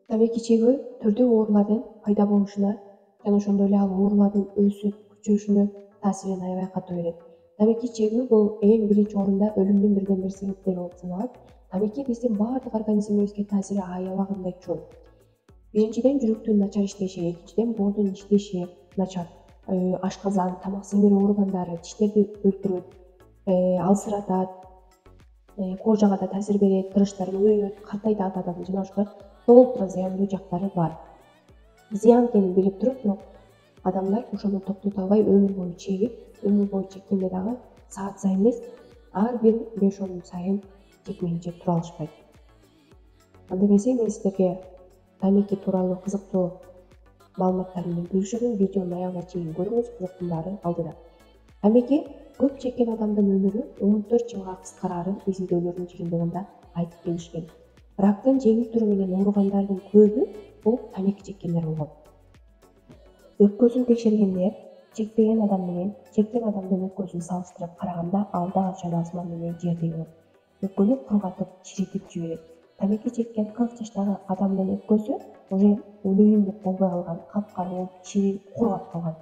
Тамеки чегүү түрдүү оорулардын пайда болушуна жана ошондой эле ал оорулардын өсүп күчөшүнө таасирин аябай катуу берет. Тамеки чегүү бул эң биринчи орунда өлүмдүн бирден бир себептери болуп саналат. Тамеки биздин баардык организмибизге таасири аябагандай чоң. Биринчиден жүрөктүн начар иштеши, экинчиден боордун иштеши начар, ашказан, тамак сиңирүү органдары, тиштерди өлтүрөт, алсыратат, кожага да таасир берет, кырыштарын өйөт, картайтат адамды жана ошого толтура зыяндуу жактары бар. Зыян экенин билип туруп, бирок адамдар ошону токтото албай өмүр бою чегип, өмүр бою чеккенде дагы саат сайын эмес, ар бир 5-10 мүнөт сайын чекмени жеп тура алышпайт. Анда эмесе мен сиздерге тамеки тууралуу кызыктуу маалыматтар менен бөлүшөмүн. Видеону аягына чейин көрүңүз, кызыктын баары алдыда. Тамеки көп чеккен адамдын өмүрү 14 жылга кыскараарын изилдөөлөрдүн жыйынтыгында айтып келишкен. Рактын жеңил түрү менен ооругандардын көбү бул тамеки чеккендер болгон. Өпкөсүн текшергенде чекпеген адам менен чеккен адамдын өпкөсүн салыштырып караганда ал дагы асман менен жердей болот. Өпкөнү кургатып, чиритип жиберет. Тамеки чеккен 40 жаштагы адамдын өпкөсү уже өлөйүн деп болбой калган, капкара болуп, чирип, кургап калган.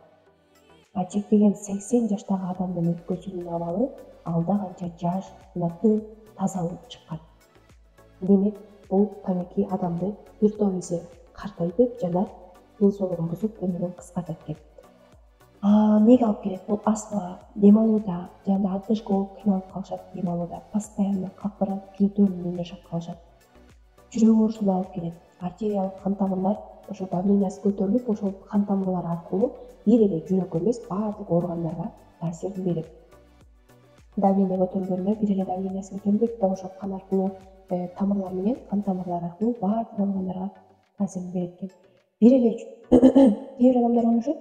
А чекпеген 80 жаштагы адамдын өпкөсүнүн абалы алда канча жаш жана тың таза болуп чыккан. Демек, бул тамеки адамды бир топ эсе картайтып жана ден соолугун бузуп, өмүрүн кыскартат экен. Эмнеге алып келет? Бул астма, дем алууда жана антышка болуп кыйналып калышат, дем алууда постоянно капырып, жөтөлүнөн жашап калышат. Жүрөк оорусуна алып келет. Артериялык кан тамырлар ошо давлениясы көтөрүлүп, ошол кан тамырлар аркылуу бир эле жүрөккө эмес, баардык органдарга таасирин берет. Давление көтөрүлгөндө бир эле давлениясы көтөрүлбөйт да, ошол кан аркылуу, тамырлар менен, кан тамырлар аркылуу баардык органдарга таасирин берет экен. Бир эле кээ бир адамдар ойлошот,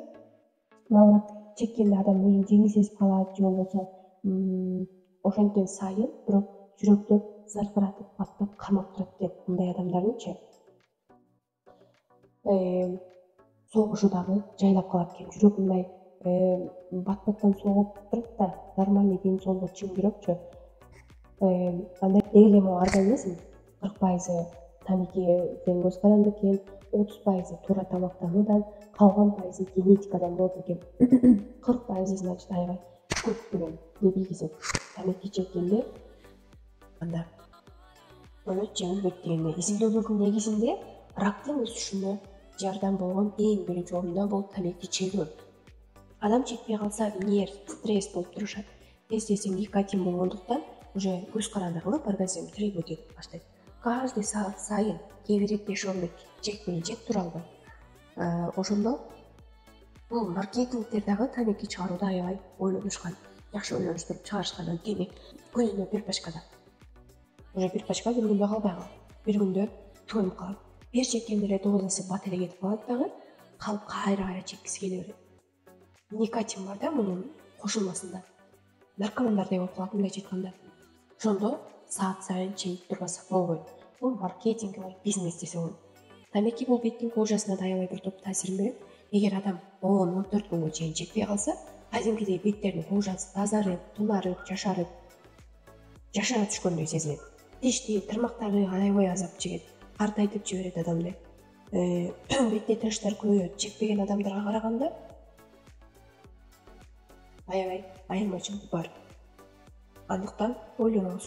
ал чеккенде адам өзүн жеңил сезип калат, же болбосо ошенткен сайын бирок жүрөктө заркыратып, баттап, кармап турат деп. Мындай адамдардынчы согушу дагы жайлап калат экен. Жүрөк мындай бат-баттан согуп турат да, нормальный ден соолугу чың жүрөкчү. Анда эле могу организм 40% тамекиден көз каранды экен, 30% туура тамактануудан, калган пайызы генетикадан болот экен. 40% значит аябай көп деген не билгизет. Тамеки чеккенде анда өлөт же өлбөйт дегенде. Изилдөөлөрдүн негизинде рактын өсүшүнө жардам болгон эң биринчи орунда бул тамеки чегүү. Адам чекпей калса нерв, стресс болуп турушат. Тез никотин болгондуктан уже көз каранды кылып организм требовать этип баштайт. Каждый саат сайын кээ бири 5-10 мүнөт чекмени жеп тура албайт. Ошондо бул маркетингдер дагы тамеки чыгарууда аябай ойлонушкан. Жакшы ойлонуштуруп чыгарышкан. Анткени күнүнө бир пачкада. Уже бир пачка бир күндө калбай калат. Бир күндө төнүп калат. Бир чеккенде эле дозасы бат эле кетип калат дагы, калып кайра чеккиси келе берет. Никотин бар да мунун кошулмасында. Наркомандардей болуп калат, мындайча айтканда. Ошондо саат сайын чегип турбасак болбойт. Бул маркетинговый бизнес десе болот. Тамеки бул беттин кожасына да аябай бир топ таасирин берет. Эгер адам 10-14 күнгө чейин чекпей калса, кадимкидей беттердин кожасы тазарып, тунарып, жашара түшкөндөй сезилет. Тишти, тырмактары аябай азап чегет, картайтып жиберет адамды. Бетте тырыштар көбөйөт. Чекпеген адамдарга караганда аябай айырмачылык бар. Андыктан ойлонуңуз.